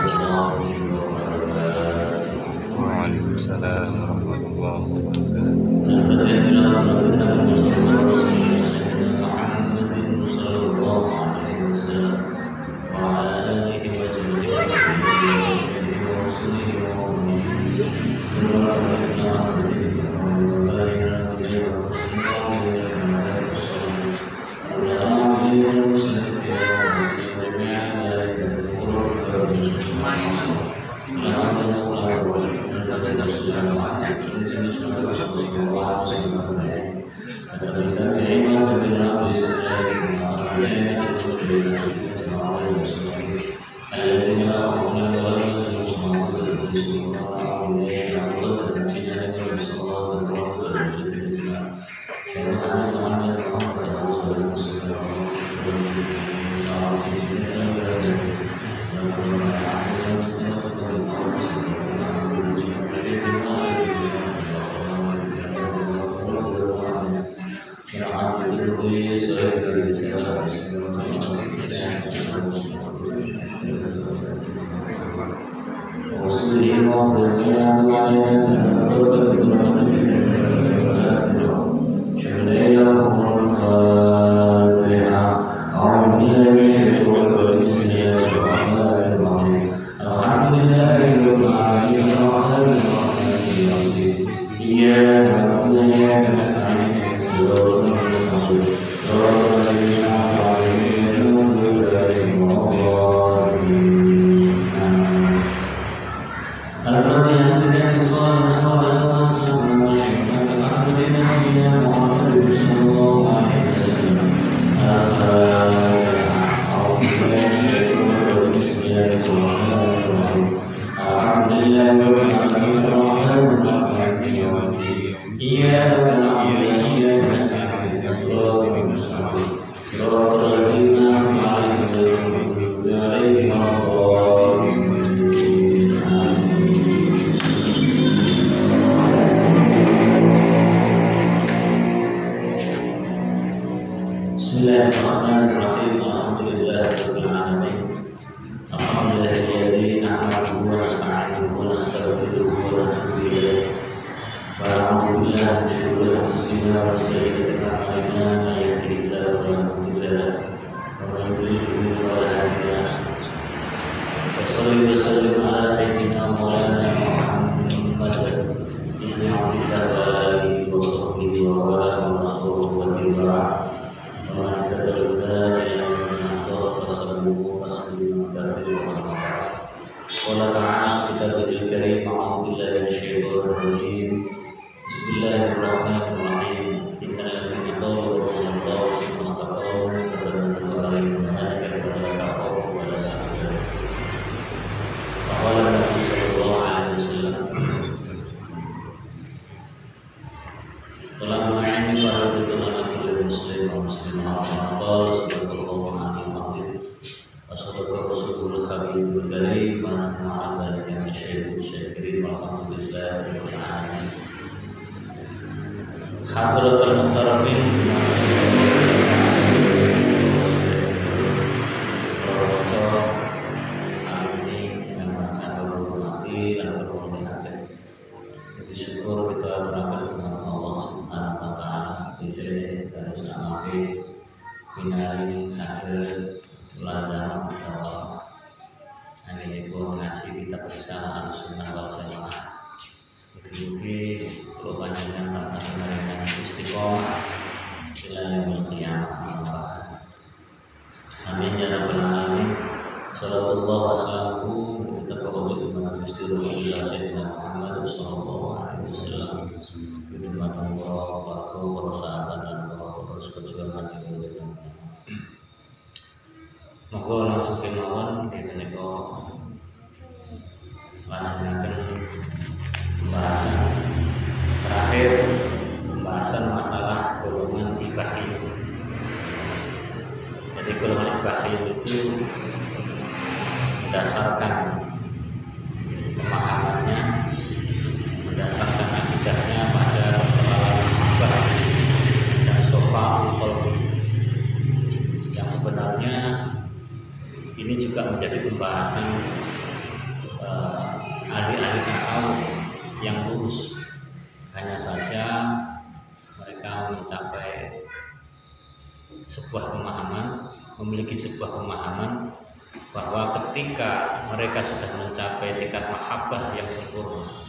Waalaikumsalam warahmatullahi wabarakatuh. Bismillahirrahmanirrahim. Alhamdulillahirabbil alamin. Alhamdulillahilladzi nahmaduhu wa nasta'inuhu wa nastaghfiruhu wa natubu ilayh. Wa na'udzu billahi min shururi anfusina wa sayyi'ati a'malina. Man yahdihillahu fala mudilla lahu wa man yudlil fala hadiya lahu. Wa shalli wa sallim ala sayyidina maulana Muhammad ibn Abdillah wa ala alihi wa sahbihi wa wala wa nahruhu wa tiba'a. Bismillahirrahmanirrahim. Innal ladzina qalu rabbuna Allah tsumma istaqamu tatanazzalu alaihim malaikatu alla takhafu wa la tahzanu. Qala Nabi sallallahu alaihi wasallam, "Talabul ilmi fardun 'ala kulli muslim wa muslimah." Qala sallallahu alaihi wasallam, "As-sadaqatu rasulul habibul karim wa nahnu 'ala dzalika syahidun syakirin walhamdulillahi rabbil alamin." Hadratul muhtaramin, syukur kita terangkan kepada Allah Subhanahu wa taala pilih dan sangat pinari sakit lazam bahwa ini pun ngaji kita bisa Ahlussunnah wal Jamaah. Mugi kula panjenengan tansah paringan istiqomah ila yaumil qiyamah. Amin ya rabbal alamin. Sallallahu wasallam kita kepada Imam Gusti Rasulullah Sayyidina Muhammad sallallahu alaihi wasallam. Terima kasih para sahabat dan para sejujuran ini. Monggo langsung kemawon menika laksanaken pembahasan terakhir, pembahasan masalah golongan ibahiyun. Jadi golongan ibahiyun itu berdasarkan pemahamannya, berdasarkan akidahnya pada persoalan ibah dan sofa qalbi, yang sebenarnya ini juga menjadi pembahasan ahli-ahli tasawuf yang lurus. Hanya saja mereka mencapai sebuah pemahaman, memiliki sebuah pemahaman bahwa ketika mereka sudah mencapai tingkat mahabbah yang sempurna,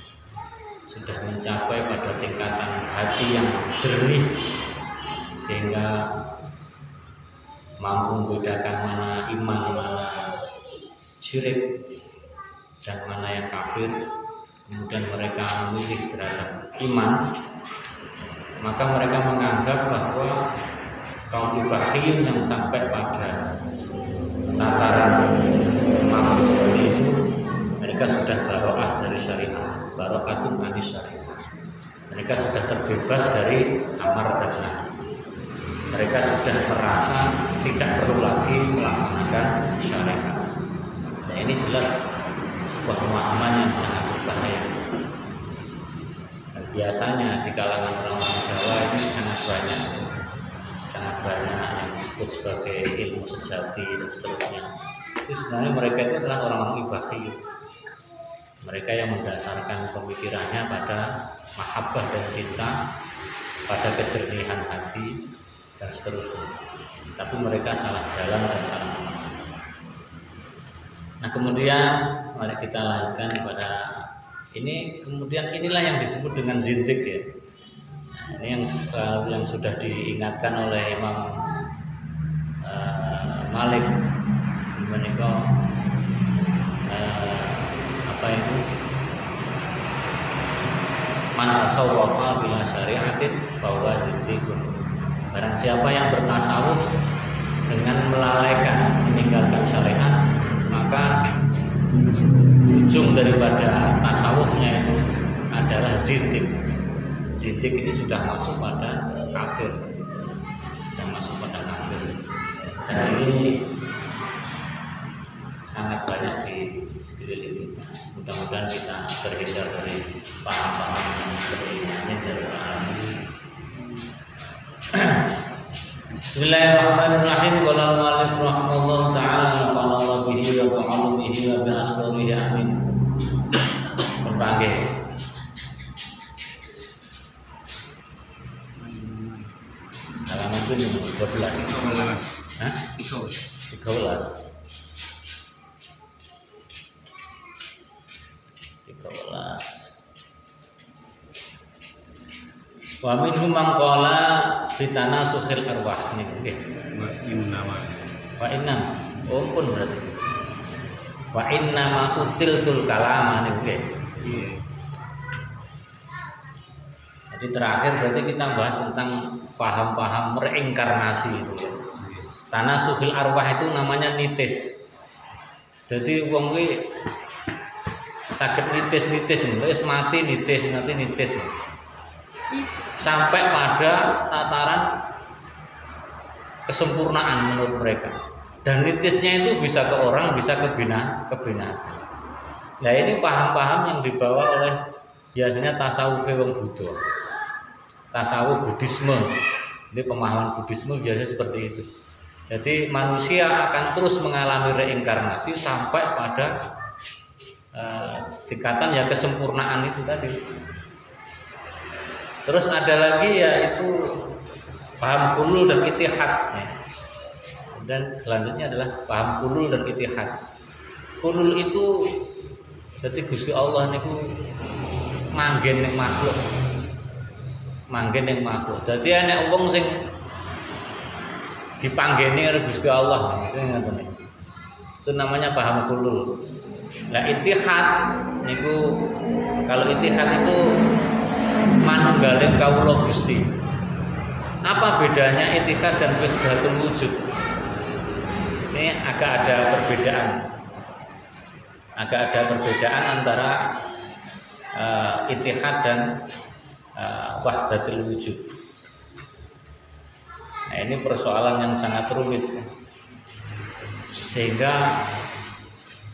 sudah mencapai pada tingkatan hati yang jernih, sehingga mampu membedakan mana iman, mana syirik, dan mana yang kafir, kemudian mereka memilih terhadap iman, maka mereka menganggap bahwa kaum ibahiyun yang sampai pada tataran mampu seperti itu, mereka sudah baro'ah dari syariat, baro'atun anis syariat. Mereka sudah terbebas dari amar dan nahi. Mereka sudah merasa tidak perlu lagi melaksanakan syariat. Nah, ini jelas sebuah pemahaman yang sangat berbahaya. Dan biasanya di kalangan orang-orang Jawa ini sangat banyak yang disebut sebagai ilmu sejati dan seterusnya. Itu sebenarnya mereka itu adalah orang-orang ibahiyun. Mereka yang mendasarkan pemikirannya pada mahabbah dan cinta, pada kejernihan hati dan seterusnya. Tapi mereka salah jalan dan salah pemahaman. Nah, kemudian mari kita lanjutkan pada ini. Kemudian inilah yang disebut dengan zindik ya. Ini yang sudah diingatkan oleh Imam Malik menikah apa itu, man tasawwafa bila syariatin bahwa zindikun. Barang siapa yang bertasawuf dengan melalaikan, meninggalkan syariat, maka ujung daripada tasawufnya itu adalah zindik. Zindik ini sudah masuk pada kafir, dan ini sangat banyak di sekeliling kita. Mudah-mudahan kita terhindar dari paham-paham yang seperti ini dari ahli. Bismillahirrahmanirrahim. Qala al-mu'allif rahimahullah ta'ala nafa'allahu bihi wa bi'ulumihi wa bi'asrarihi amin. Berbagai halaman itu 12. Hah? 13. Wa minhum man qala bitana sukhil arwah niki nggih. Wa innam pun berarti. Wa innama utiltul kalama niki nggih. Jadi terakhir berarti kita bahas tentang paham-paham reinkarnasi itu ya. Tanah suhil arwah itu namanya nitis. Jadi wong kuwi sakit nitis-nitis, wis mati nitis. Sampai pada tataran kesempurnaan menurut mereka. Dan nitisnya itu bisa ke orang, bisa ke binatang. Nah, ini paham-paham yang dibawa oleh biasanya tasawuf wong Buddha. Tasawuf Buddhisme. Ini pemahaman Buddhisme biasanya seperti itu. Jadi manusia akan terus mengalami reinkarnasi sampai pada tingkatan yang kesempurnaan itu tadi. Terus ada lagi yaitu paham hulul dan ittihad ya. Dan selanjutnya adalah paham hulul dan ittihad. Hulul itu jadi Gusti Allah niku manggen ning makhluk. Dadi ana wong sing dipanggeni oleh Gusti Allah, maksudnya ngoten. Itu namanya paham hulul. Nah, ittihad niku, kalau ittihad itu manunggaling kawula Gusti. Apa bedanya ittihad dan wahdatul wujud? Ini agak ada perbedaan antara ittihad dan wahdatul wujud. Nah, ini persoalan yang sangat rumit, sehingga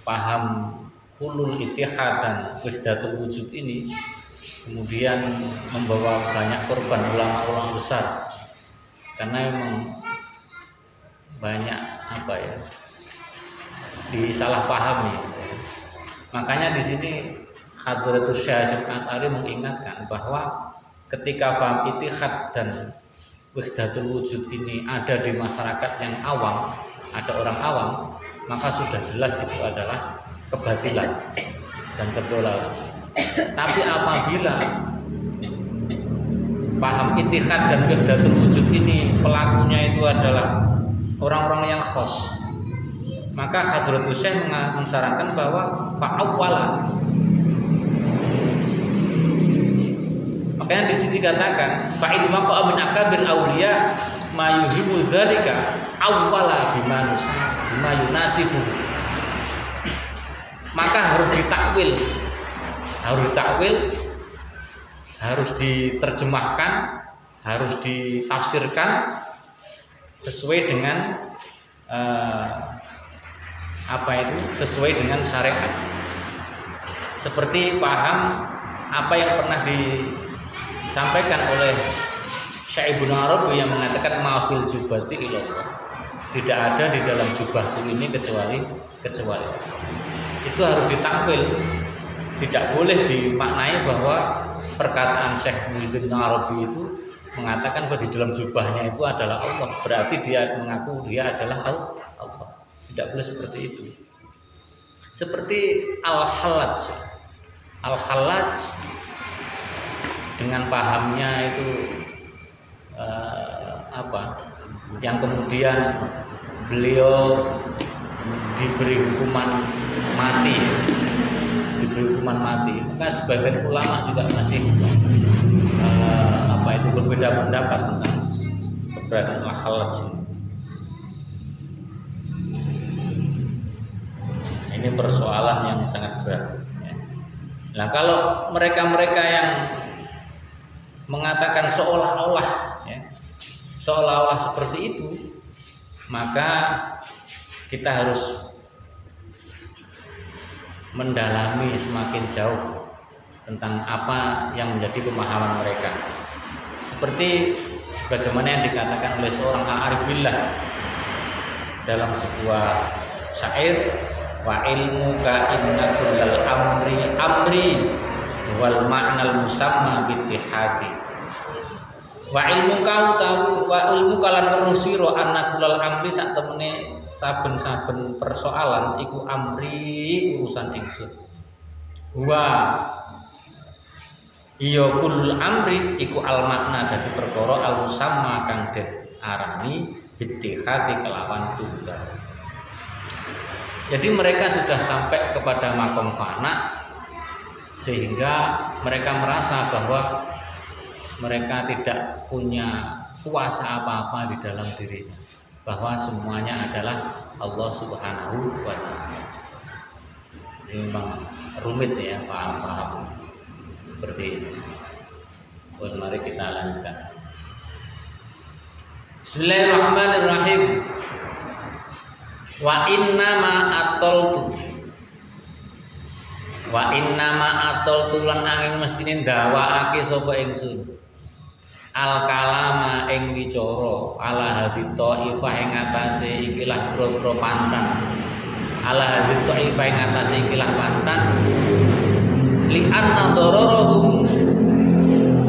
paham hulul ittihad dan wahdatul wujud ini kemudian membawa banyak korban ulama-ulama besar, karena memang banyak disalahpahami. Makanya di sini Hadratus Syekh Hasyim Asy'ari mengingatkan bahwa ketika paham ittihad dan wahdatul wujud ini ada di masyarakat yang awam, ada orang awam, maka sudah jelas itu adalah kebatilan dan kedolalan. Tapi apabila paham ittihad dan wahdatul wujud ini pelakunya itu adalah orang-orang yang khos, maka Hadratus Syekh mensarankan bahwa fa'awwala. Makanya di sini dikatakan fa'in waqa'a min akabir awliya ma yuhibu dzalika awwala bima yunasibu. Maka harus ditakwil, harus diterjemahkan, harus ditafsirkan sesuai dengan sesuai dengan syariat. Seperti paham apa yang pernah disampaikan oleh Syekh Ibnu Arabi yang mengatakan mafil jubati ilallah, tidak ada di dalam jubahku ini kecuali itu harus ditakwil. Tidak boleh dimaknai bahwa perkataan Syekh Ibnu Arabi itu mengatakan bahwa di dalam jubahnya itu adalah Allah, berarti dia mengaku dia adalah Allah. Tidak boleh seperti itu. Seperti Al-Hallaj dengan pahamnya itu yang kemudian beliau diberi hukuman mati. Maka sebagian ulama juga masih berbeda pendapat tentang keberadaan Al-Hallaj ini. Ini persoalan yang sangat berat. Nah, kalau mereka-mereka yang mengatakan seolah-olah seperti itu, maka kita harus mendalami semakin jauh tentang apa yang menjadi pemahaman mereka. Seperti sebagaimana yang dikatakan oleh seorang a'arif billah dalam sebuah syair, wa ilmuka inna kullal amri wal ma'nal musamma bittihadi. Wa ilmuka lan nurusiro anna kullal amri sak temene saben-saben persoalan iku amri urusan ingsun. Wa iya kullul amri iku al makna dadi perkara al musamma kang den arani bittihadi kelawan tunggal. Jadi mereka sudah sampai kepada makom fana, sehingga mereka merasa bahwa mereka tidak punya kuasa apa-apa di dalam dirinya, bahwa semuanya adalah Allah Subhanahu wa ta'ala. Ini memang rumit ya paham seperti ini. Mari kita lanjutkan. Bismillahirrahmanirrahim. Wa innama atoltu lan angin mestine ndawaake sapa ingsun al kalama ing wicara ala hadhi taifah ing atase ikilah boro-boro pantan, ala hadhi taifah ing atase ikilah pantan li anna dararahum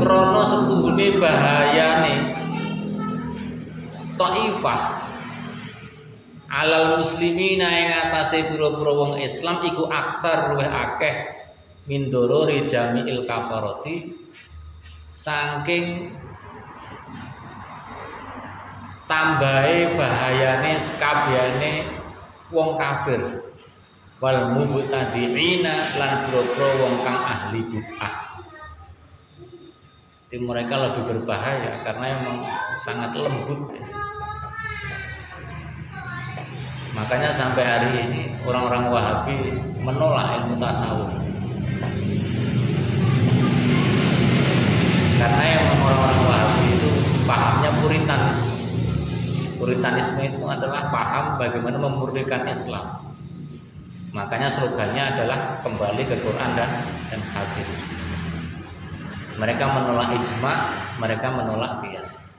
krana setuhune bahayane taifah alal muslimina yang atase pira-pira wong Islam iku aksar luwih akeh min dorori jami'il kafarati saking tambahe bahayane sekabehane wong kafir wal mubtadi'ina lan pira-pira wong kang ahli bid'ah. Jadi mereka lebih berbahaya karena memang sangat lembut. Makanya sampai hari ini orang-orang Wahabi menolak ilmu tasawuf. Karena yang orang-orang Wahabi itu pahamnya Puritanisme. Puritanisme itu adalah paham bagaimana memurnikan Islam. Makanya slogannya adalah kembali ke Quran dan hadis. Mereka menolak ijma, mereka menolak qiyas.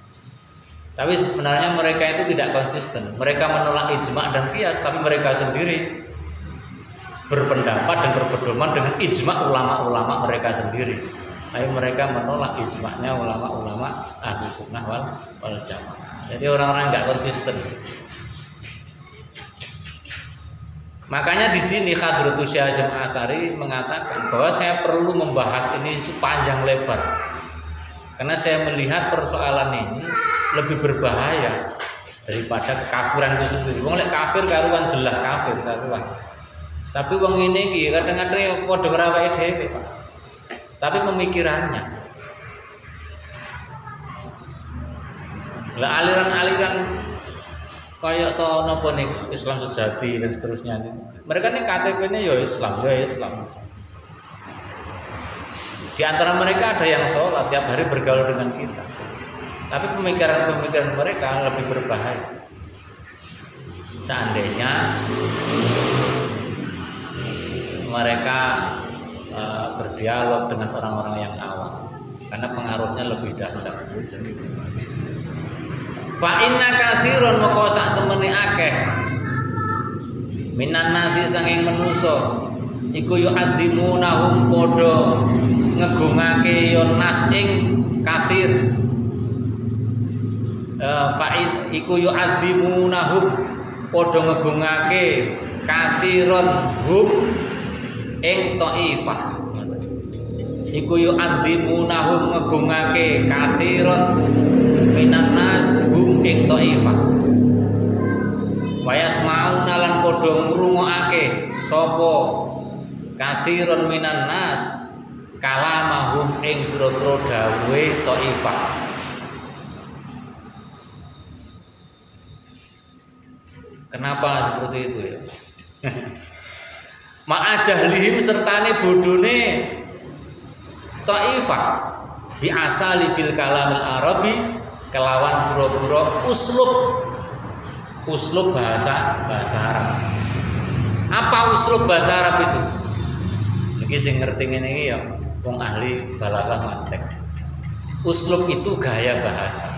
Tapi sebenarnya mereka itu tidak konsisten. Mereka menolak ijma dan qiyas, tapi mereka sendiri berpendapat dan berpedoman dengan ijma ulama-ulama mereka sendiri. Tapi mereka menolak ijma'nya ulama-ulama ahlu sunnah wal jamaah. Jadi orang-orang nggak konsisten. Makanya di sini Hadratus Syekh Hasyim Asy'ari mengatakan bahwa saya perlu membahas ini sepanjang lebar. Karena saya melihat persoalan ini lebih berbahaya daripada kekafiran itu sendiri. Wong lek kafir karuan jelas kafir karuan. Tapi wong ini iki kadang-kadang padha karo awake dhewe, Pak. Tapi pemikirannya. Lah aliran-aliran kayak to napa nih Islam sejati dan seterusnya nih. Mereka nih KTP-nya ya Islam, ya Islam. Di antara mereka ada yang sholat tiap hari bergaul dengan kita. Tapi pemikiran-pemikiran mereka lebih berbahaya. Seandainya mereka berdialog dengan orang-orang yang awam, karena pengaruhnya lebih dahsyat. Fa inna katsiran moko sak temene akeh minan nasi sanging manusa iku yu adimunahum padha ngegungake yon nas ing katsir. Fa'id iku yu adimunahum padha ngegungake kasiron hum ing taifah. Iku yu adimunahum ngegungake kasiron minan nas hum ing taifah. Wa yasma'una lan padha ngrungokake sapa katsiron minan nas kalamahum ing pira-pira dawuhe taifah. Kenapa seperti itu ya? Ma'ajahlihim sertane bodone taifah bi asali bil kalamil arabi kelawan pura-pura uslub bahasa Arab. Apa uslub bahasa Arab itu? Iki sing ngerti ngene iki ya wong ahli balaghah mantek. Uslub itu gaya bahasa.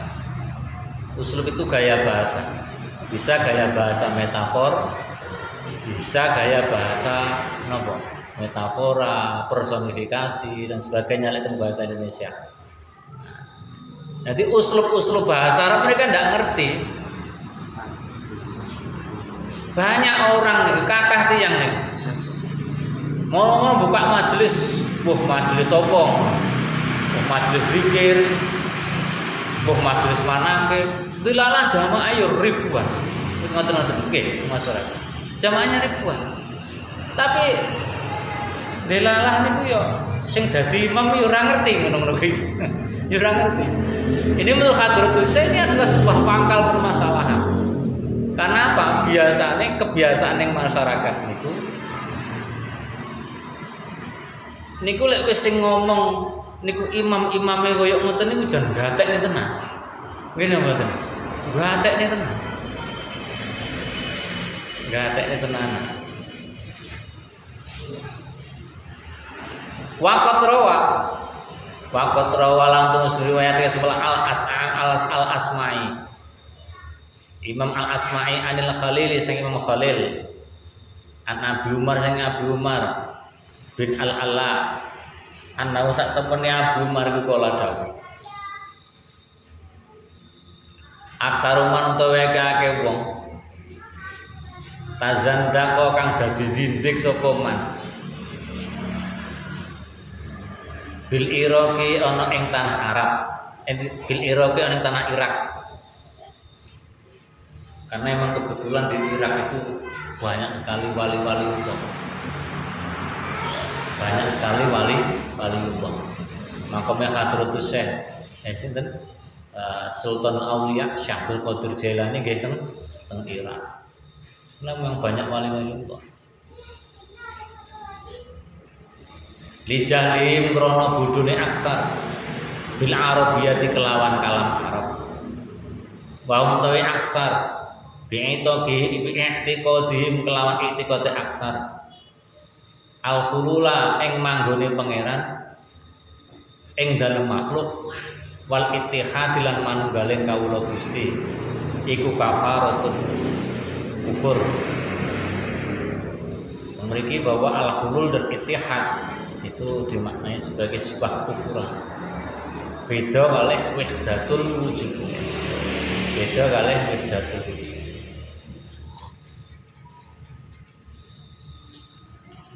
Uslub itu gaya bahasa. Bisa gaya bahasa metafor, bisa gaya bahasa nopo? Metafora, personifikasi dan sebagainya dalam bahasa Indonesia. Nanti uslub-uslub bahasa Arab mereka tidak ngerti. Banyak orang nih, kathah tiyang nih. Mau buka majelis, majelis sopong, majelis zikir, majelis manakib, dilalah jamaah ayo ribuan. Ngoten-ngoten nggih, masyarakat. Jamaahnya ribuan. Tapi dilalah niku yo sing dadi imam yo ora ngerti ngono-ngono guys. Yo ora ngerti. Ini menurut Hadratus Syekh ini adalah sebuah pangkal permasalahan. Karena apa? Biasanya kebiasaan yang masyarakat niku lek wis sing ngomong niku imam-imame koyo ngoten niku jan gatekne tenan. Ngene mboten. Gatekne tenan. Gatekne tenan. Waqat rawa lantung riwayatnya sebelah al-Asma'i. Imam al-Asma'i anil Khalili sang Imam Khalil. An Abi Umar sang Abi Umar bin Al-Ala. Ana sak temene Abi Umar iku kala dawuh. Aksaruman utawa akeh wong tazandaqo kang dadi zindik sapa man. Bil Iraqi ana ing tanah Arab, bil Iraqi ana ing tanah Irak. Karena memang kebetulan di Irak itu banyak sekali wali-wali Allah. Banyak sekali wali Allah. Makamnya Hadratus Syekh sinten Sultan Aulia Syekh Abdul Qadir Jailani nggih teng Irak. Karena memang banyak wali-wali Allah. Lijalim krono budune aksar bil arabiyati kelawan kalam Arab. Wa utawi aksar bi'itoki ibi i'tiqadihim kelawan i'tiqadi aksar. Al khulula ing manggone pangeran ing dalem makhluk wal ittihad lan manunggaling kawula Gusti iku kafaratun kufur. memiliki bahwa al-hulul dan ittihad itu dimaknai sebagai sebuah kufuran. Beda kalih wahdatul wujud. Beda kalih wahdatul wujud.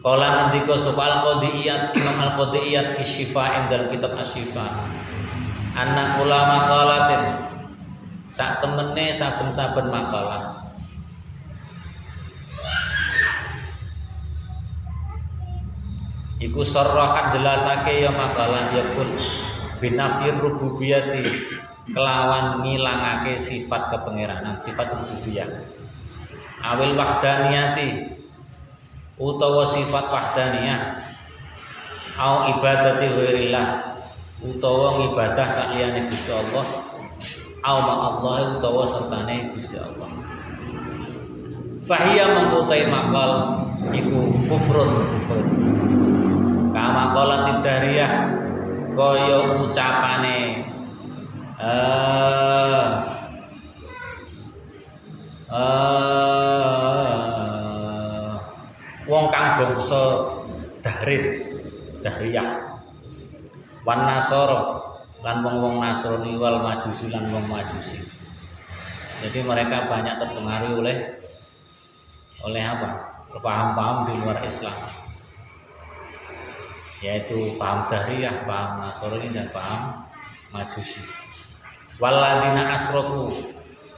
Kala ngendika sapa al-Qadiyat Imam al-Qadiyat fi Syifa ing dalam kitab Asy-Syifa. Anna kula maqalatin sak temene saben-saben makalah iku sarrahat jelasake ya makalah yakun binafir rububiyati kelawan ngilangake sifat kepengeranan, sifat rububiyah. Awil wahdaniyati utawa sifat wahdaniyah. Au ibadati ghairillah utawa ngibadah saliyane Gusti Allah. Au ma Allah utawa sertane Gusti Allah. Fahiya mengkutai makal iku kufrun kufur. Kama qalat dariyah kaya ucapane wong kang bangsa Dahriyah wan Nasara lan wong-wong Nasrani wal Majusi lan wong Majusi. Jadi mereka banyak terpengaruh oleh apa? Paham-paham di luar Islam, yaitu paham Dahriyah, paham Nasrani dan paham Majusi. Waladina asroku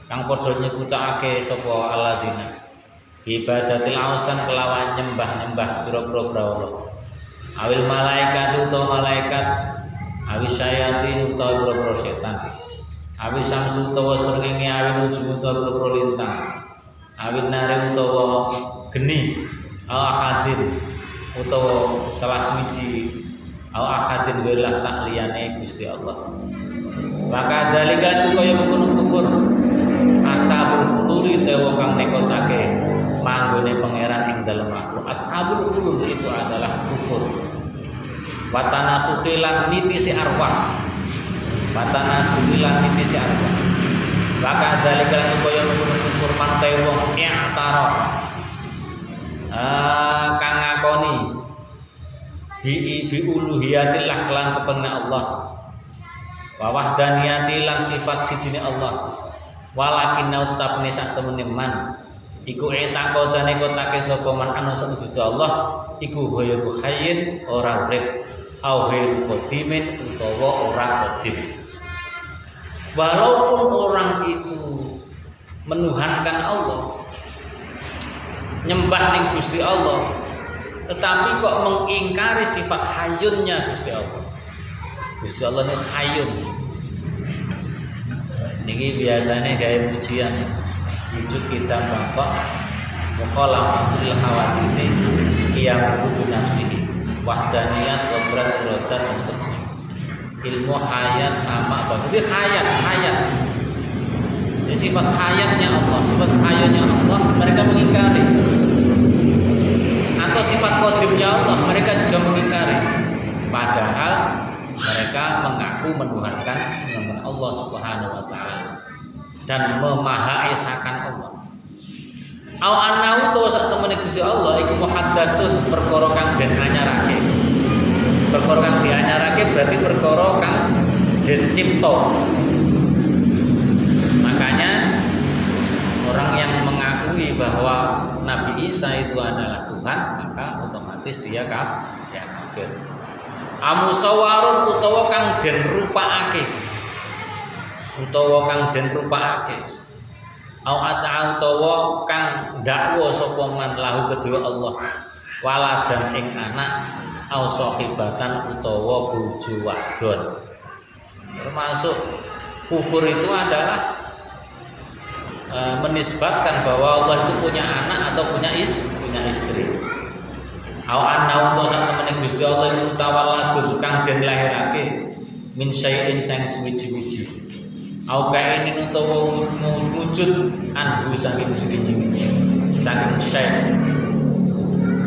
kang padha nyekucake sapa aladina ibadatil ausan kelawan nyembah-nyembah pira-pira brahala. Awil malaikat utawa malaikat, awis syayatin utawa pira-pira setan, awis samsu utawa srengenge, awin nujum utawa pira-pira lintang, awin nari utawa geni, aw akadin utawa salah suci, aw akadin wilah sak liyane Gusti Allah. Maka dalika itu kaya mengkono kufur ashabul hulul itu wong kang nekotake manggone pangeran ing dalem makhluk. Ashabul hulul itu adalah kufur. Watana sukilan nitisi arwah. Watana sukilan nitisi arwah. Maka dalika itu kaya mengkono kufur mantai wong i'taraf kang ngakoni bi uluhiyatillah kelan kepengen Allah. Wa wahdaniyati lan sifat sijine Allah. Walakin tetapne sak temene man iku etaqodane kotake sapa man ana sak Gusti Allah iku ghairu hayyin ora urip au ghairu qadimin utawa ora qadim. Walaupun orang itu menuhankan Allah, nyembah ning Gusti Allah, tetapi kok mengingkari sifat hayyunnya Gusti Allah. Gusti Allah ini hayyun. Niki biasanya gaya pujian wujud kita Bapak mukhalafatul hawadisi qiyamu bi nafsihi wahdaniyat qadrat iradat mustaqim. Ilmu hayat sama apa? Jadi hayat. Jadi sifat hayatnya Allah, sifat hayyunnya Allah mereka mengingkari. Atau sifat qadimnya Allah mereka juga mengingkari. Padahal mereka mengaku menuhankan Allah Subhanahu wa taala dan memahaesakan Allah. Au annahu to sak temene Gusti Allah iku muhaddatsun perkara kang den anyarake. Perkara kang dianyarake berarti perkara kang den cipta. Makanya orang yang mengakui bahwa Nabi Isa itu adalah Tuhan, maka otomatis dia kafir. Amusawarun utawa kang den rupakake, utawa kang den rupakake, au ata utawa kang dakwa sapa man lahu kedua Allah waladan ing anak, au sahibatan utawa bojo wadon. Termasuk kufur itu adalah menisbatkan bahwa Allah itu punya anak atau punya istri. Au anna utawa sak temene Gusti Allah iku tawalladun kang den lahirake min syai'in sang suwiji-wiji. Au kainin utawa wujud anhu saking suwiji-wiji saking syai'.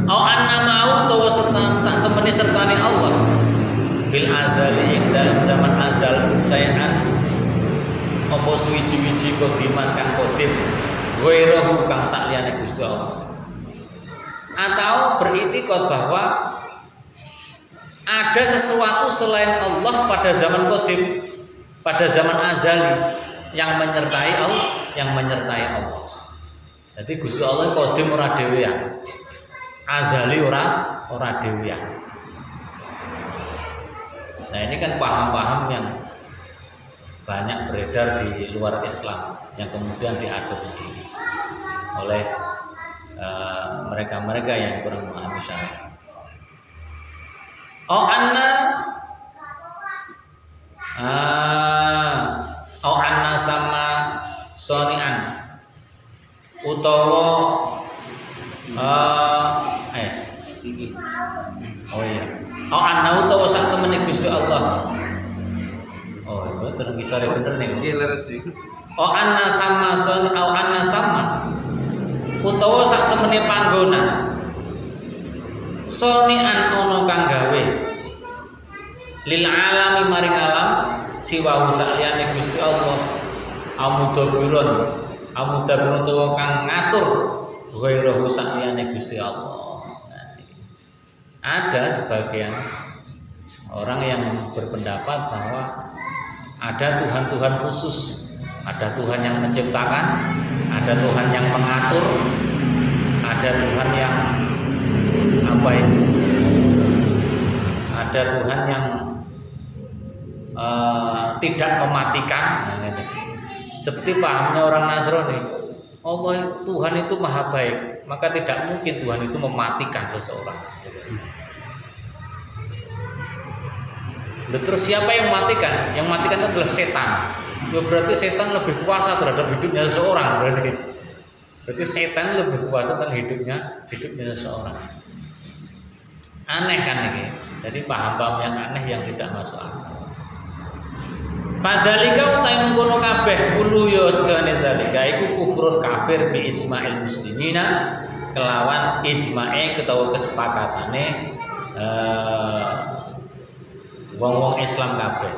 Au anna ma'u utawa sak temene sertane Allah fil azali ing dalam zaman azal syai'an apa suwiji-wiji kodiman kang kodim wairahu kang sak liyane Gusti Allah. atau beriktikad bahwa ada sesuatu selain Allah pada zaman qadim, pada zaman azali yang menyertai Allah, Jadi Gusti Allah qadim ora dhewean, azali ora dhewean. Nah ini kan paham-paham yang banyak beredar di luar Islam yang kemudian diadopsi oleh mereka-mereka yang kurang memahami syariat. Anna sama sonian utawa anna utawa sak temene Gusti Allah. Itu terus bisa bener nih. Anna sama soni anna sama utawa sak temene panggonan sonian ono kang gawe lil alami maring alam siwa saliyane Gusti Allah amudabirun utawa kang ngatur ghairu saliyane Gusti Allah. Ada sebagian orang yang berpendapat bahwa ada Tuhan-Tuhan khusus, ada Tuhan yang menciptakan, ada Tuhan yang mengatur, ada Tuhan yang ada Tuhan yang tidak mematikan. Seperti pahamnya orang Nasrani, Allah Tuhan itu maha baik, maka tidak mungkin Tuhan itu mematikan seseorang. Terus siapa yang mematikan? Yang mematikan itu adalah setan. Ya berarti setan lebih kuasa terhadap hidupnya seseorang. Berarti setan lebih kuasa tentang hidupnya seseorang. Aneh kan ini. Jadi paham-paham yang aneh yang tidak masuk akal. Fadzalika utai mengkono kabeh kulo ya segane zalika iku kufrun kafir bi ijma'il muslimina kelawan ijma'e ketawa kesepakatane wong-wong Islam kabeh.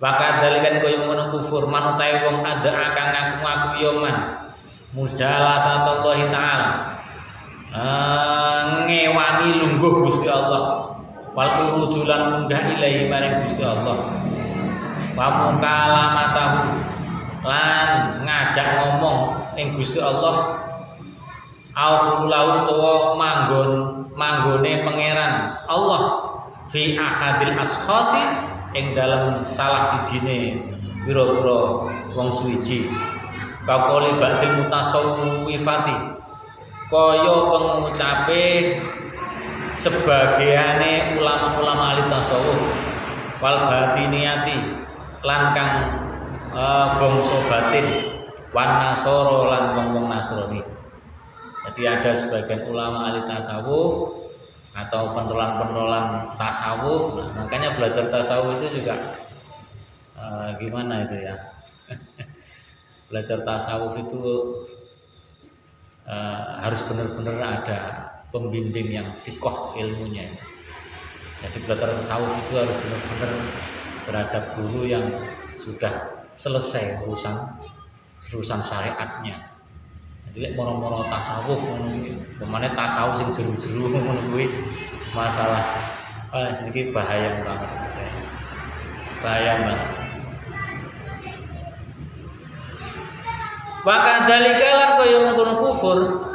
Maka dalikan kaya ngono kufur manutai wong ada akan ngaku-ngaku yoman mujalasatullah taala ngewangi lungguh Gusti Allah wal urujulan munggah ilahi maring Gusti Allah wa mukalamatahu lan ngajak ngomong ing Gusti Allah au lahu utawa manggone pangeran Allah fi ahadil ashkhasi ing dalam salah sijine pira-pira wong suwiji kakole ba'dil mutasawwifati kaya pengucape sebagiane ulama-ulama ahli tasawuf wal batiniyati lan kang bangsa batin wan nasara lan wong-wong Nasrani. Jadi ada sebagian ulama ahli tasawuf atau pentolan-pentolan tasawuf. Nah, makanya belajar tasawuf itu juga gimana itu ya? Belajar tasawuf itu harus benar-benar ada pembimbing yang sikoh ilmunya. Jadi belajar tasawuf itu harus benar-benar terhadap guru yang sudah selesai urusan syariatnya. Jadi moro-moro tasawuf kemana tasawuf sing jeru-jeru ngono kuwi masalah iki bahaya banget. Bahkan dalika lan kaya ngono kufur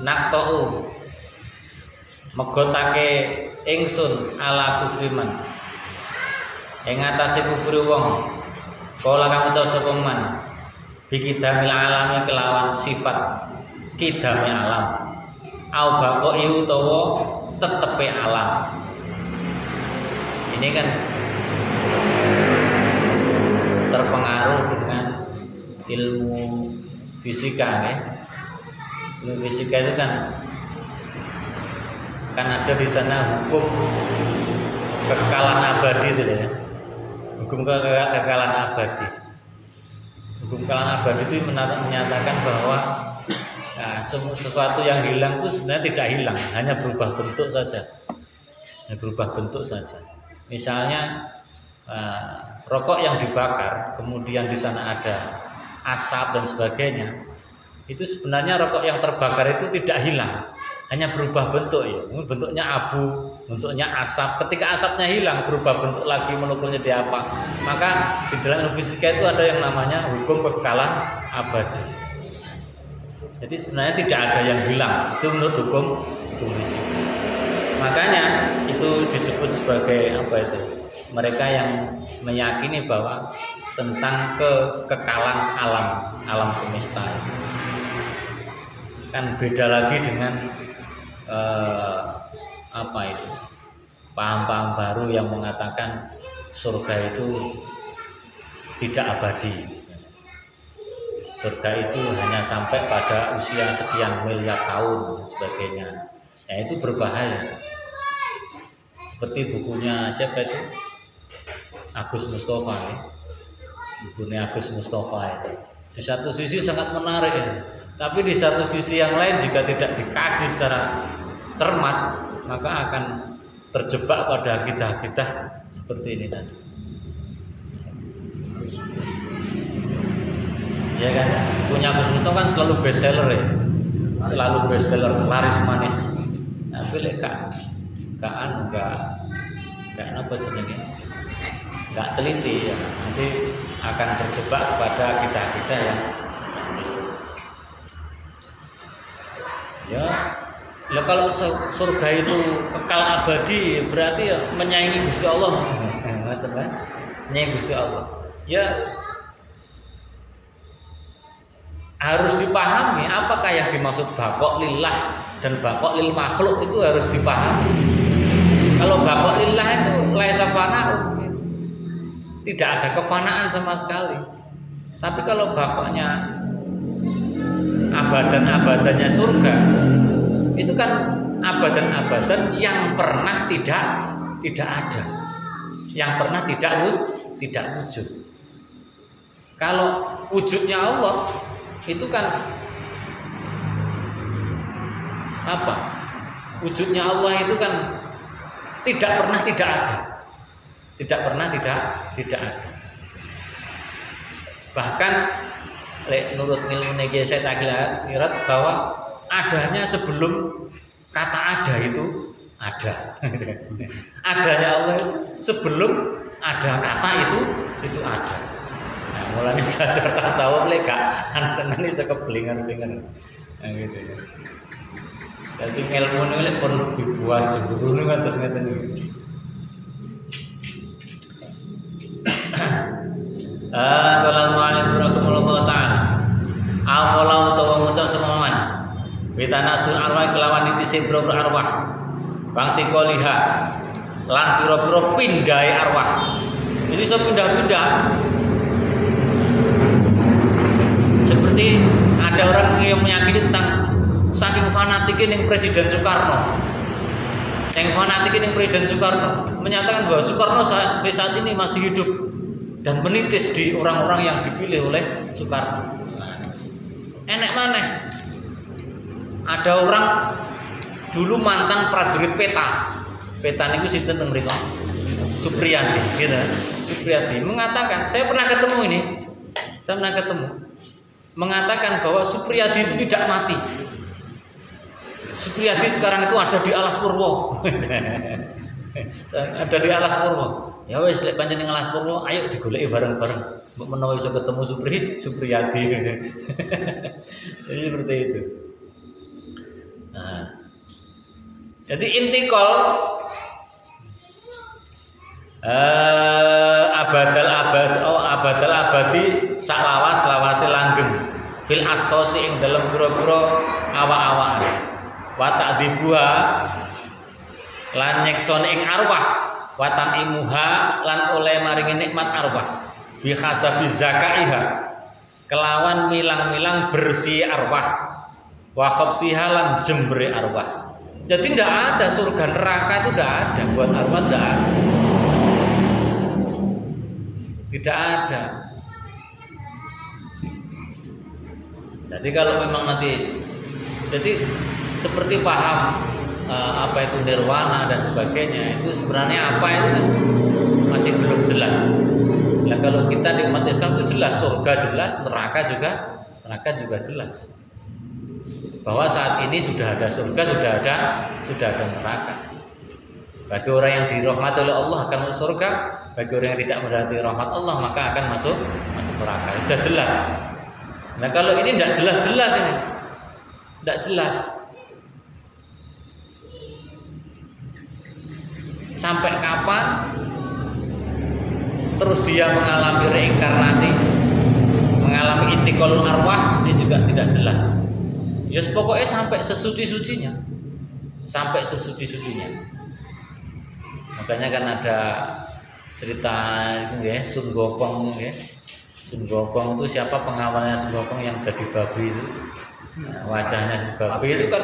naktau megotake ingsun ala kufriman ing atase kufri wong kala kang ucap sapa man bikidamil alami kelawan sifat kidame alam au baqoi utawa tetepe alam. Ini kan terpengaruh dengan ilmu fisika ya. Ilmu fisika itu kan ada di sana hukum kekekalan abadi itu ya. Hukum kekekalan abadi. Hukum kekekalan abadi itu menyatakan bahwa sesuatu yang hilang itu sebenarnya tidak hilang, hanya berubah bentuk saja. Misalnya rokok yang dibakar, kemudian di sana ada asap dan sebagainya, itu sebenarnya rokok yang terbakar itu tidak hilang, hanya berubah bentuk ya. Bentuknya abu, bentuknya asap. Ketika asapnya hilang berubah bentuk lagi, molekulnya di apa. Maka di dalam ilmu fisika itu ada yang namanya hukum kekekalan abadi. Jadi sebenarnya tidak ada yang hilang. Itu menurut hukum fisika. Makanya itu disebut sebagai apa itu? Mereka yang meyakini bahwa tentang kekekalan alam semesta. Kan beda lagi dengan apa itu? Paham-paham baru yang mengatakan surga itu tidak abadi. Surga itu hanya sampai pada usia sekian miliar tahun dan sebagainya. Ya itu berbahaya. Seperti bukunya siapa itu? Agus Mustafa ya. Bukunya Agus Mustafa itu. Di satu sisi sangat menarik itu. Tapi di satu sisi yang lain jika tidak dikaji secara cermat, maka akan terjebak pada akidah-akidah seperti ini tadi. Ya kan, punya Agus Mustafa kan selalu bestseller ya, selalu bestseller, laris manis. Tapi enggak apa jenenge, enggak teliti ya, nanti akan terjebak pada akidah-akidah yang ya. Lah kalau surga itu kekal abadi berarti ya menyaingi Gusti Allah. Ngoten kan? Menyaingi Gusti Allah. Ya harus dipahami apakah yang dimaksud baqo lillah dan baqo lil makhluk itu harus dipahami. Kalau baqo lillah itu laisa fana, tidak ada kefanaan sama sekali. Tapi kalau baqonya abadan-abadannya surga itu kan abadan-abadan yang pernah tidak ada, yang pernah tidak wujud. Kalau wujudnya Allah itu kan apa? Wujudnya Allah itu kan tidak pernah tidak ada, tidak pernah tidak ada. Bahkan menurut ilmu negi saya taklirat bahwa adanya sebelum kata ada itu ada. Adanya Allah itu sebelum ada kata itu ada. Nah, mulai belajar tasawuf lek gak anten iso kebelingan-belingan. Nah gitu ya. Jadi ilmu ini lek perlu dibuat jeburu kan terus ngeten iki. Kalau mu'alif rahimahullah ta'ala apalah utawa ngucap semoman bitanasul arwah kelawan nitisi boro arwah bangti koliha lan piro-piro pindai arwah. Jadi iso pindah-pindah. Seperti ada orang yang meyakini tentang saking fanatiknya yang Presiden Soekarno. Yang fanatiknya yang Presiden Soekarno menyatakan bahwa Soekarno sampai saat ini masih hidup dan menitis di orang-orang yang dipilih oleh Soekarno. Enek maneh. Ada orang dulu mantan prajurit peta. Peta niku sinten teng mriku? Supriyadi, gitu. Supriyadi mengatakan, saya pernah ketemu ini. Saya pernah ketemu. Mengatakan bahwa Supriyadi itu tidak mati. Supriyadi sekarang itu ada di Alas Purwo. Ada di Alas Purwo. Ya wes lek pancen ning Alas Purwo, ayo digoleki bareng-bareng. Mbok menawa iso ketemu Supriyadi. Jadi seperti itu. Nah. Jadi intikal abadal abadi sak lawas-lawase langgeng fil ashosi ing dalem pura-pura awak-awakan. Wa ta'dibuha lan nyeksone ing arwah, wa tamimuha lan oleh maringi nikmat arwah bi hasabi zakaiha kelawan milang-milang bersih arwah wa khabsiha lan jembre arwah. Jadi tidak ada surga neraka itu tidak ada buat arwah, tidak ada. Tidak ada. Jadi kalau memang nanti, jadi seperti paham apa itu nirwana dan sebagainya, itu sebenarnya apa itu kan masih belum jelas. Nah kalau kita di umat Islam itu jelas, surga jelas, neraka juga jelas. bahwa saat ini sudah ada surga, sudah ada neraka. Bagi orang yang dirahmati oleh Allah akan masuk surga, bagi orang yang tidak mendapati rahmat Allah maka akan masuk neraka. Sudah jelas. Nah kalau ini tidak jelas ini, tidak jelas. Sampai kapan terus dia mengalami reinkarnasi, mengalami intiqalul arwah, ini juga tidak jelas. Ya pokoknya sampai sesuci-sucinya, sampai sesuci-sucinya. Makanya kan ada cerita itu ya, Sun Gokong ya. Sun Gokong itu siapa pengawalnya Sun Gokong yang jadi babi itu? Nah, wajahnya babi itu kan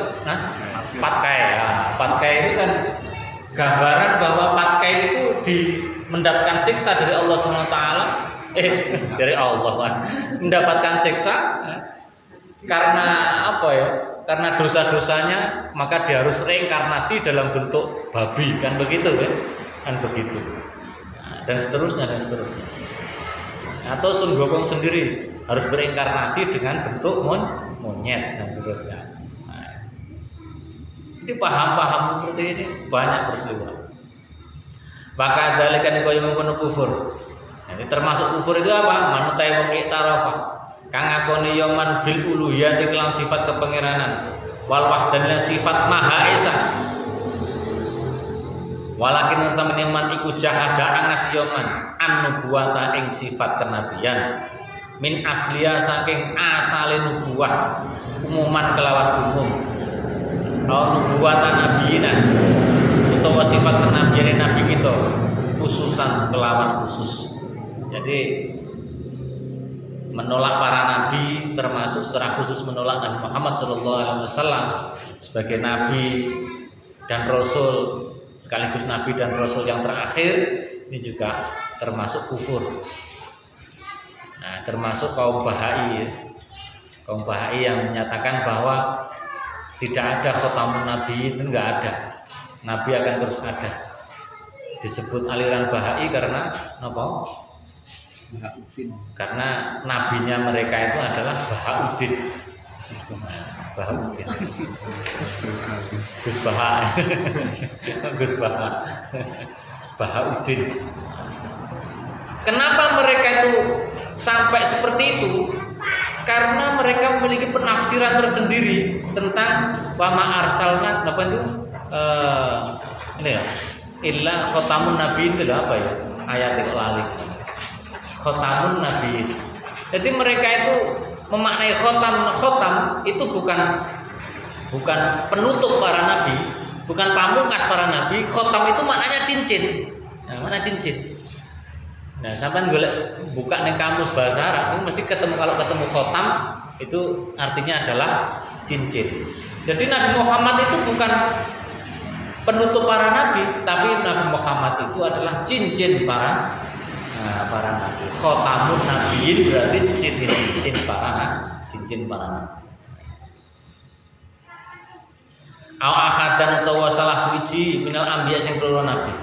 Patkai ya. Patkai itu kan gambaran bahwa Patkai itu mendapatkan siksa dari Allah SWT, dari Allah mendapatkan siksa karena apa ya? Karena dosa-dosanya maka dia harus reinkarnasi dalam bentuk babi, kan begitu kan begitu. Nah, dan seterusnya. Atau Sun Gokong sendiri harus bereinkarnasi dengan bentuk monyet dan seterusnya. Nah, ini paham-paham seperti ini banyak berseliweran. Maka dzalikan kaya mengkono kufur. Jadi termasuk kufur itu apa? Manutai wong iktarafa. Kang ngakoni yoman bil uluhiyati kelan sifat kepengiranan. Wal wahdannya sifat Maha Esa. Walakin sampeyan man iku jahada angas yoman an-nubuwata ing sifat kenabian. Min asliya saking asale nubuwah umuman kelawan umum. Au nubuwatan nabiyina utawa sifat kenabian nabi kita khususan kelawan khusus. Jadi menolak para nabi termasuk secara khusus menolak Nabi Muhammad SAW sebagai nabi dan rasul sekaligus nabi dan rasul yang terakhir, ini juga termasuk kufur. Nah, termasuk kaum Bahai, kaum Bahai yang menyatakan bahwa tidak ada khotamun nabi, itu enggak ada. Nabi akan terus ada. Disebut aliran Bahai karena apa? Karena nabinya mereka itu adalah Bahauddin. Bahauddin. Gus Baha. Gus Baha. Bahauddin. Kenapa mereka itu sampai seperti itu? Karena mereka memiliki penafsiran tersendiri tentang wa ma arsalna, apa itu? Ini ya. Illa khotamun nabiin itu apa ya? Ayat itu lali. Khotamun nabiin. Jadi mereka itu memaknai khotam itu bukan penutup para nabi, bukan pamungkas para nabi. Khotam itu maknanya cincin. Nah, mana cincin? Nah, sampai golek buka nih kamus bahasa Arab, itu mesti kalau ketemu khotam itu artinya adalah cincin. Jadi Nabi Muhammad itu bukan penutup para nabi, tapi Nabi Muhammad itu adalah cincin para nabi. Khotamun nabiyin berarti cincin para nabi. Au ahadan utawa salah suci minal anbiya sing loro nabi.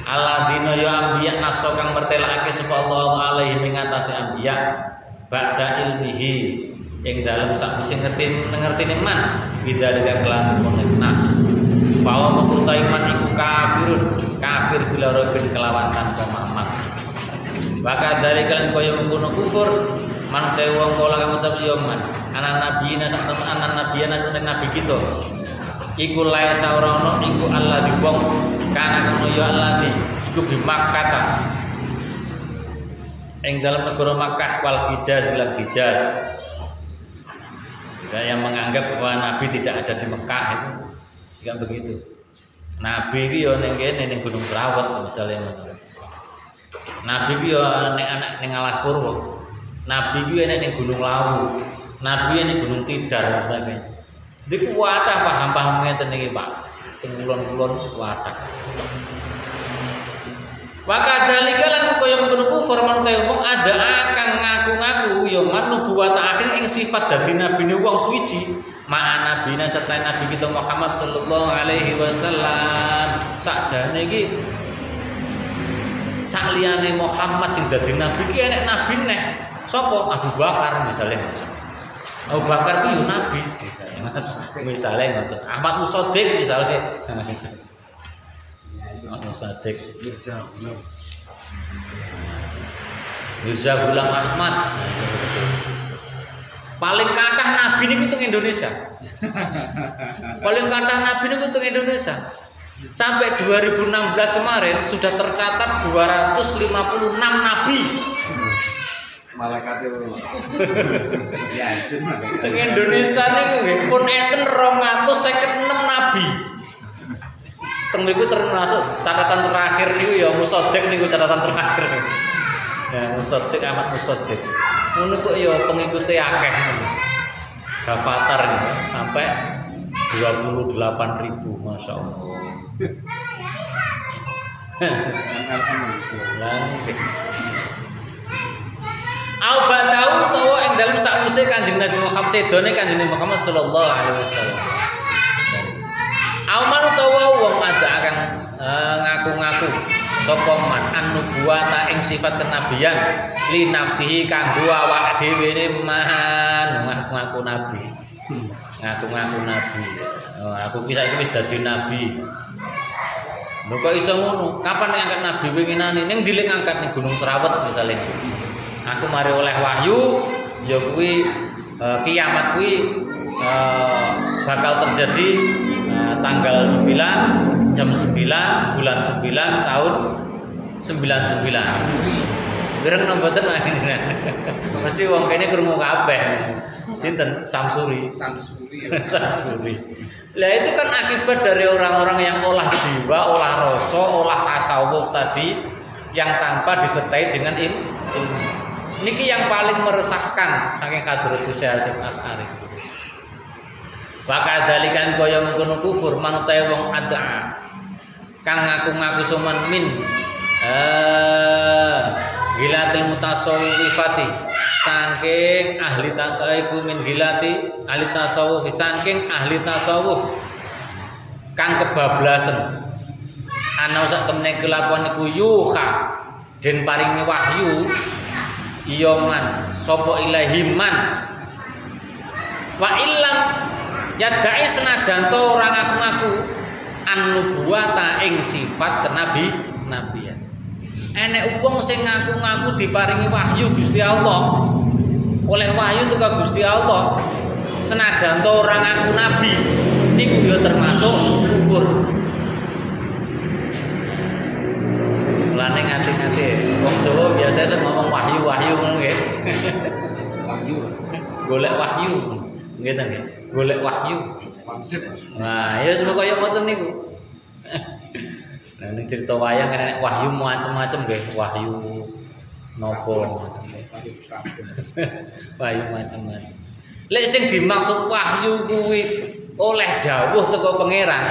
Alladzina ya anbiya naso kang mertelake sapa Allah alaihi ing atase anbiya ba'da ilmihi ing dalem sakwise ngertine man bidzalika kelan nas. Bahwa mengkutai man iku kafir bila robin kelawan tanpa mamak. Maka dari kalian kaya mengkono kufur man te wong kala kang ucap ya man anak nabiyina sak temen anak nabiyana sak nabi kita iku lae saurana iku Allah di wong kana kang ya Allah di iku bi Makkah ing dalam negara Makkah wal Hijaz lan Hijaz. Yang menganggap bahwa nabi tidak ada di Mekah itu tidak begitu. Nabi itu ya ning Gunung Prawet misalnya. Nabi itu ya ning Alas Purwo. Nabi itu ya ning Gunung Lawu. Nabi ning Gunung Tidar dan sebagainya. Jadi wadah paham ngeten iki, Pak. Kulon-kulon wadah. Maka dalika lan kaya mengkono kufur man wong ada akan ngaku-ngaku ya man nubuwat akhir ing sifat dadi nabine wong suci. Ma'a nabina serta nabi kita Muhammad sallallahu alaihi wasallam. Sakjane iki sakliyane Muhammad sing dadi nabi ki enek nabi neh. Sapa? Abu Bakar misalnya. Abu Bakar ku yo nabi misalnya ngoten. Ahmad Musaddiq misalnya. Ahmad Musaddiq Mirza Ghulam Ahmad. Paling kathah nabi niku teng Indonesia. Paling kathah nabi niku teng Indonesia. Sampai 2016 kemarin sudah tercatat 256 nabi. Malaikat itu. Ya, itu malaikat. Teng Indonesia niku nggih pun enten 256 nabi. Teng niku termasuk catatan terakhir niku ya Musaddiq niku catatan terakhir. Ya Musaddiq Ahmad Musaddiq. Ngono kok ya pengikuti akeh. Gavatar sampai 28.000, Masya Allah. Au ba'dahu utawa ing dalem sakwise Kanjeng Nabi Muhammad sedone Kanjeng Nabi Muhammad sallallahu alaihi wasallam. Au man utawa wong ada kang ngaku-ngaku sapa man an-nubuwata ing sifat kenabian li nafsihi kanggo awak dhewe ne man ngaku nabi. Ngaku-ngaku nabi. Oh, aku ki saiki wis dadi nabi. Lho kok iso ngono? Kapan ngangkat nabi winginane? Ning dilek ngangkat ning Gunung Serawet misalnya. Aku mari oleh wahyu ya kuwi kiamat kuwi bakal terjadi tanggal 9 jam 9 bulan 9 tahun 99. Gereng mboten panjenengan. Mesti wong kene krungu kabeh. Sinten? Samsuri. Samsuri. Lah itu kan akibat dari orang-orang yang olah jiwa, olah rasa, olah tasawuf tadi yang tanpa disertai dengan ilmu. Niki yang paling meresahkan saking Hadratus Syekh Hasyim Asy'ari. Wa kadzalikan kaya mengkono kufur manutahe wong ada kang ngaku-ngaku suman min gilatil mutasawwifati saking ahli iku min gilati ahli tasawuf saking ahli tasawuf kang kebablasan ana sak temene kelakuan iku yuha den paringi wahyu iya man sapa ilahiman wa illam yadai senajan to ora ngaku-ngaku an-nubuwata ing sifat kenabian. Enek wong sing ngaku-ngaku diparingi wahyu Gusti Allah. Oleh wahyu teko Gusti Allah. Senajan to ora ngaku nabi, niku ya termasuk kufur. Mulane ngati-ngati wong Jawa biasa sing ngomong wahyu-wahyu ngono nggih. Wahyu. Golek wahyu. Nggih ta nggih. Golek wahyu. Nah, ya semoga kaya ngoten niku. Nah, ning cerita wayang kan wahyu macam-macam nggih, wahyu nopo. Wahyu macam-macam. Lek sing dimaksud wahyu kuwi oleh dawuh teko pangeran.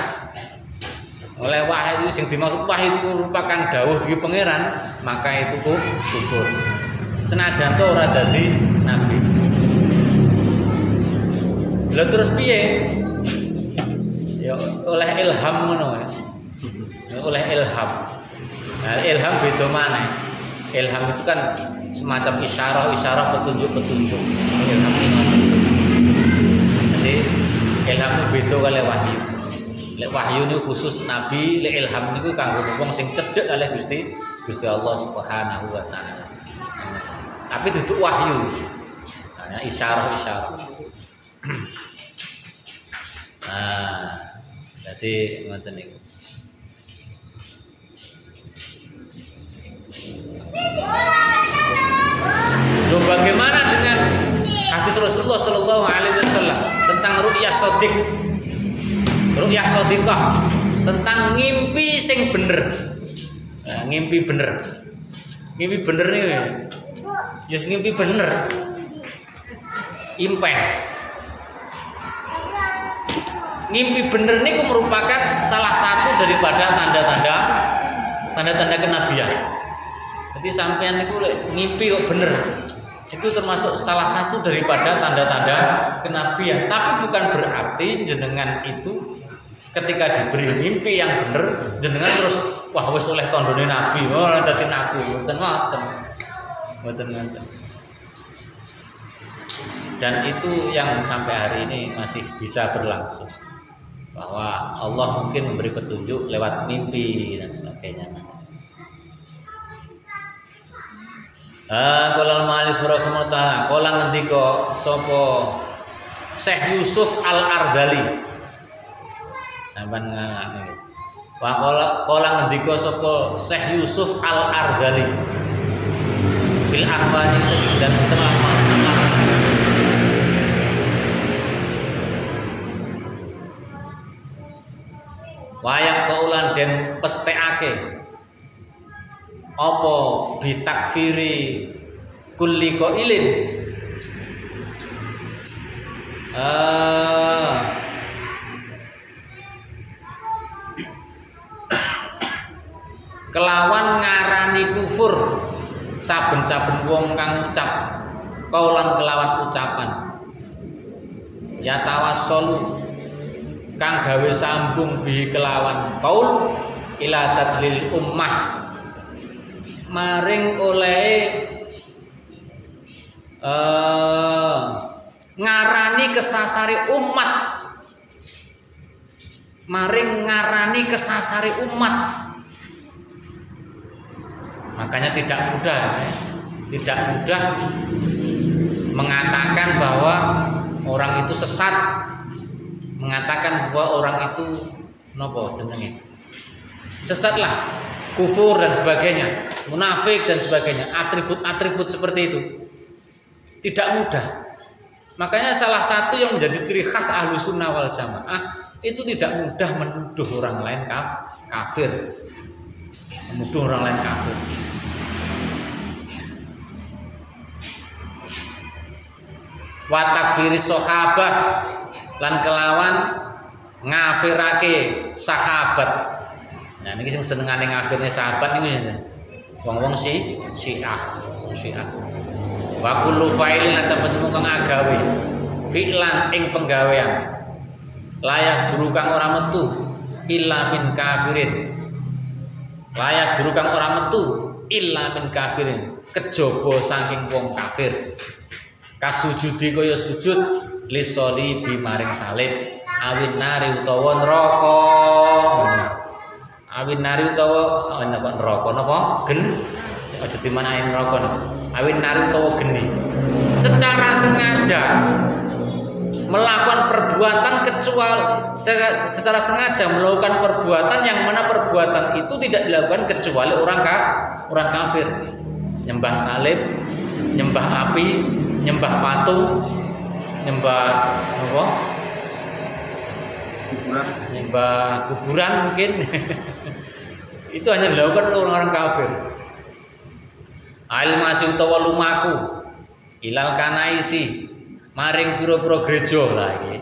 Oleh wahyu sing dimaksud wahyu itu merupakan dawuh dari pangeran, maka itu kufur. Senajan to ora dadi nabi. Lha terus piye? Ya oleh ilham ngono ya. Oleh ilham. Nah, ilham beda maneh. Ilham itu kan semacam isyarah petunjuk-petunjuk. Ilham ini. Jadi ilham itu beda kali wahyu. Lek wahyu ini khusus nabi, lek ilham niku kanggo wong sing cedhek kalih Gusti Allah Subhanahu wa taala. Tapi duduk wahyu. Nah, isyarah. Nah, jadi ngoten niku. Loh, bagaimana dengan hadis Rasulullah Shallallahu Alaihi Wasallam tentang ru'yah shadiq, ru'yah shadiqah, tentang ngimpi sing bener. Nah, ngimpi bener nih, ya ngimpi bener, impen. Ngimpi bener niku merupakan salah satu daripada tanda-tanda kenabian. Jadi sampean niku ngimpi kok bener. Itu termasuk salah satu daripada tanda-tanda kenabian. Tapi bukan berarti jenengan itu ketika diberi mimpi yang bener, jenengan terus wah wis oleh tandane nabi, ora dadi nabi. Mboten ngoten. Dan itu yang sampai hari ini masih bisa berlangsung, bahwa Allah mungkin memberi petunjuk lewat mimpi dan sebagainya. Qolal ma'alif rahimahullah ta'ala, qala ngendika sapa Syekh Yusuf Al-Ardali. Sampeyan ngene. Wa qala ngendika sapa Syekh Yusuf Al-Ardali fil ahwani dan telah wayak taulan den pesteake apa bitakfiri kulli qailin kelawan ngarani kufur saben-saben wong kang ucap kaulan kelawan ucapan ya tawassul kang gawe sambung bi kelawan kaul ila tadlil ummah maring oleh ngarani kesasari umat, maring ngarani kesasari umat. Makanya tidak mudah mengatakan bahwa orang itu sesat, mengatakan bahwa orang itu nopo jenenge sesatlah, kufur dan sebagainya, munafik dan sebagainya, atribut-atribut seperti itu tidak mudah. Makanya salah satu yang menjadi ciri khas Ahlussunnah wal Jamaah itu tidak mudah menuduh orang lain kafir, menuduh orang lain kafir. Wa takfiris sahabat lan kelawan ngafirake sahabat. Nah niki sing senengane ngafirne sahabat niku ya. Wong-wong Syiah. Wa kullu fa'ilin asapa semua kang agawe fi'lan ing penggawean layas duru kang ora metu illa min kafirin, layas duru kang ora metu illa min kafirin, kejaba saking wong kafir. Kasujudi kaya sujud lisoli bimaring salib awin nari utawa neraka, awin nari utawa neraka napa gen aja dimanain neraka, awin nari utawa geni, secara sengaja melakukan perbuatan kecuali secara sengaja melakukan perbuatan yang mana perbuatan itu tidak dilakukan kecuali orang kafir, nyembah salib, nyembah api, nyembah patung, nyembah apa? Nyembah kuburan mungkin. Itu hanya dilakukan oleh orang-orang kafir. Al masih utawa lumaku ilal kanaisi maring pira-pira gereja lah iki.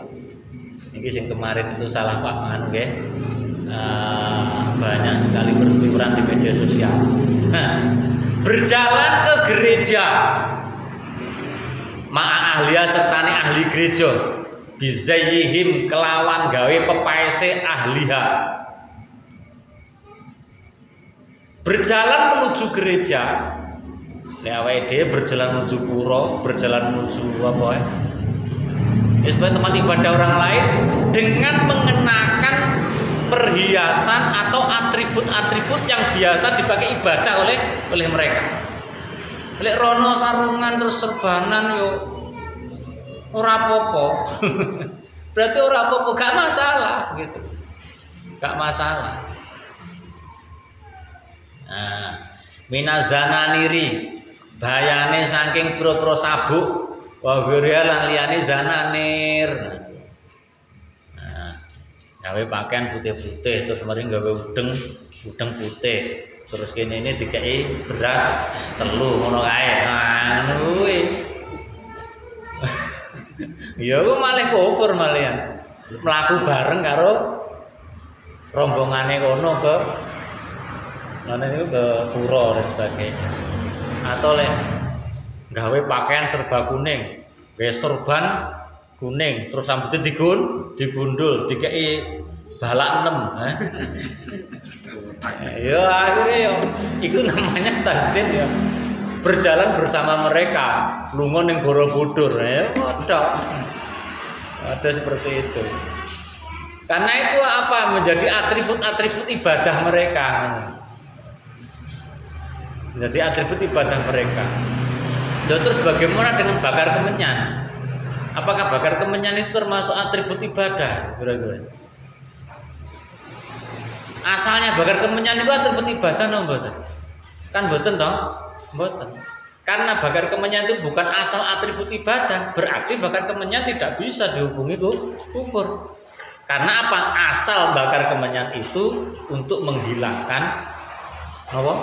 Iki sing kemarin itu salah paham nggih. Banyak sekali berseliweran di media sosial. Nah, berjalan ke gereja ma'a ahliya sertane ahli gereja bizayyihim kelawan gawe pepaese ahliha, berjalan menuju gereja. Awake dhewe berjalan menuju pura, berjalan menuju apa ya? Sebagai tempat ibadah orang lain dengan mengenakan perhiasan atau atribut-atribut yang biasa dipakai ibadah oleh mereka. Lek rono sarungan terus serbanan yo ora apa-apa. Berarti ora apa-apa, gak masalah gitu. Gak masalah. Nah, minazananiri bayane saking pro-pro sabuk wa ghiriya lan liyane zananir. Nah, gawe pakaian putih-putih terus mari gawe udeng putih. Terus kene ini dikai beras telu ngono kae. Nah, kuwi. Ya ku malah cover malian. Mlaku bareng karo rombongane kono ke mana itu ke pura dan sebagainya. Atau lek gawe pakaian serba kuning, gawe sorban kuning, terus rambutnya digundul, dikai balak 6. Ya akhirnya ya itu namanya tasdid ya, berjalan bersama mereka lunga ning Borobudur ya padha. Ada seperti itu. Karena itu apa? Menjadi atribut-atribut ibadah mereka. Menjadi atribut ibadah mereka. Lalu terus bagaimana dengan bakar kemenyan? Apakah bakar kemenyan itu termasuk atribut ibadah? Kira-kira. Asalnya bakar kemenyan itu atribut ibadah no mboten? Kan mboten toh? Mboten. Karena bakar kemenyan itu bukan asal atribut ibadah, berarti bakar kemenyan tidak bisa dihubungi kufur. Karena apa? Asal bakar kemenyan itu untuk menghilangkan apa?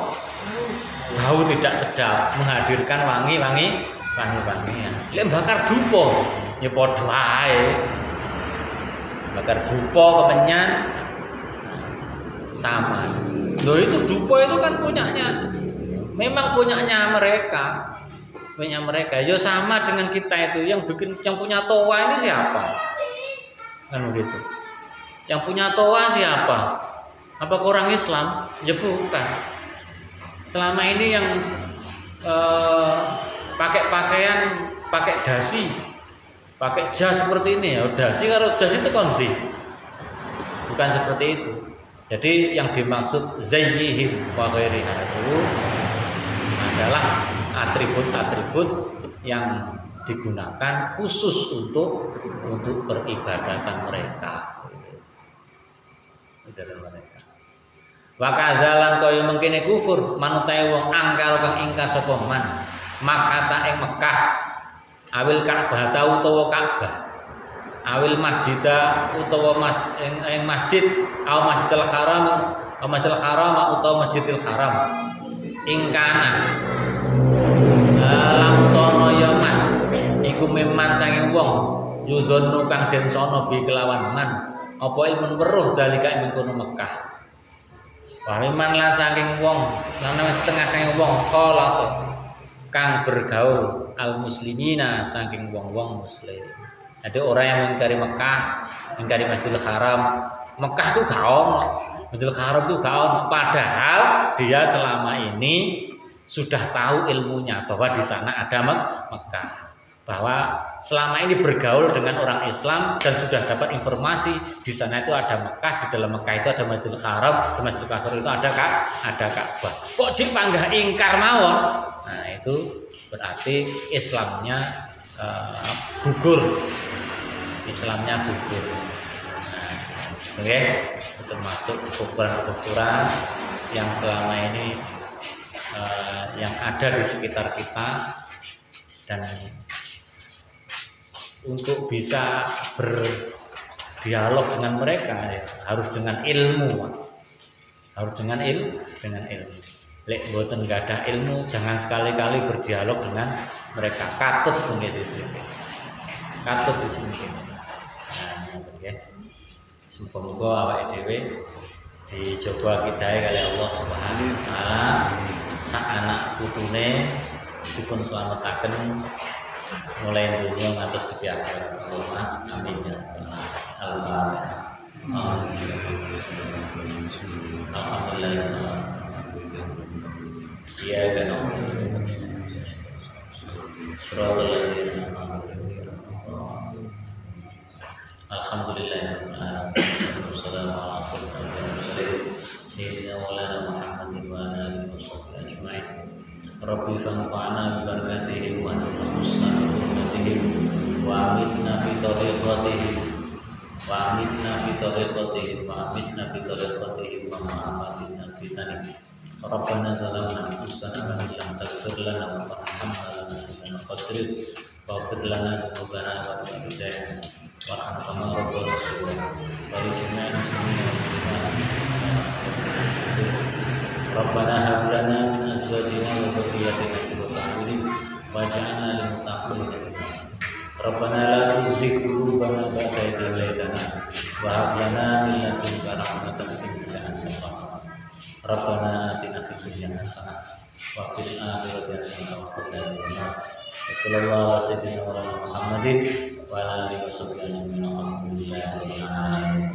Bau tidak sedap, menghadirkan wangi-wangian. Lek bakar dupa, ya padha ae. Bakar dupa kemenyan sama. Loh itu dupa itu kan punyanya, memang punyanya mereka. Punya mereka. Ya sama dengan kita itu yang punya toa ini siapa? Kan begitu. Yang punya toa siapa? Apa orang Islam? Ya bukan. Selama ini yang pakai pakaian, pakai dasi, pakai jas seperti ini ya. Dasi kalau jas itu kondi. Bukan seperti itu. Jadi yang dimaksud zayyihim wa ghairiha itu adalah atribut-atribut yang digunakan khusus untuk peribadatan mereka. Wa kadzalan kaya mengkene kufur manutae wong angkar kang ingkar sapa man makata ing Mekah awil Ka'bah utawa Ka'bah awil masjida utawa ing masjid au Masjidil Haram utawa Masjidil Haram ingkana lamutono yaman iku meman sange wong yuzannu kang den sono bi kelawan man apa ilmun weruh dalika ing kono Mekah. Wa meman lan saking wong lan setengah saking wong khalat kang bergaul al muslimina saking wong-wong muslim. Ada orang yang mengingkari Mekah, mengingkari Masjidil Haram. Mekah itu gak ono, Masjidil Haram itu gak ono. Padahal dia selama ini sudah tahu ilmunya bahwa di sana ada Mekah. Bahwa selama ini bergaul dengan orang Islam dan sudah dapat informasi di sana itu ada Mekah, di dalam Mekah itu ada Masjidil Haram, di Masjidil Haram itu ada Ka'bah. Kok jip panggah ingkar mawon? Nah itu berarti Islamnya gugur. Islamnya gugur. Nah, oke, termasuk kufuran-kufuran yang selama ini yang ada di sekitar kita dan untuk bisa berdialog dengan mereka ya, harus dengan ilmu, harus dengan ilmu. Lek mboten enggak ada ilmu, jangan sekali-kali berdialog dengan mereka. Katut mungkin sih. Katut sih mungkin. Nah, oke. Semoga awake dhewe dicoba kita kali Allah Subhanahu wa taala sak anak putune dipun slametaken mulai dunia ngantos di akhirat. Amin ya Allah. Alhamdulillah. Ya kan. Alhamdulillah. Wassalamu ala sayyidina Maulana Muhammadin wa ala alihi washabbihi ajma'in. Rabbi fanfa'na bi barakatihim wa husna hurmatihim wa amitna fi tariqatihim wa ma'amatina fi tanihim. Rabbana zalamna anfusana wa lam taghfir lana wa tarhamna lanakunanna khasirin waghfir lana dzunubana wa hidayana warham kama rabbana subhana wa rijna muslimina muslimat. Rabbana hab lana min azwajina wa dhurriyyatina qurrata a'yunin waj'alna lil muttaqina imama. Rabbana la tuzigh qulubana ba'da idh hadaytana wa hab lana min ladunka rahmatan innaka antal wahhab. Rabbana atina fid dunya hasanah wa fil akhirati hasanah wa qina adzaban nar. Sallallahu alaihi wasallam ala Muhammadin wa ala alihi wasallam. Alhamdulillahi rabbil alamin.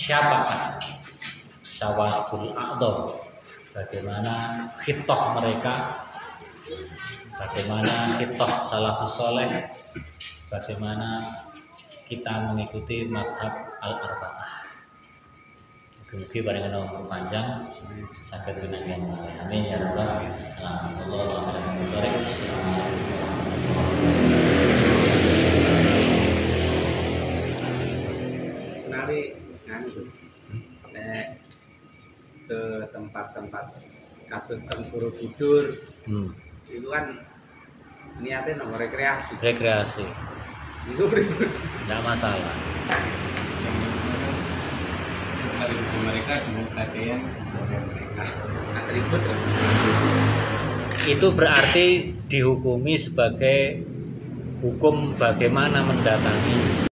siapakah syawabul a'dham, bagaimana khitoh mereka, bagaimana khitoh salafus soleh, bagaimana kita mengikuti madhab al-arba'ah. Mugi-mugi paring umur panjang saged winangian. Amin ya rabbal alamin. Nabi kan ke tempat-tempat kados teng Borobudur itu kan niatnya nomor rekreasi itu ribut, tidak masalah. mereka dengan pakaian mereka atribut Itu berarti dihukumi sebagai hukum bagaimana mendatangi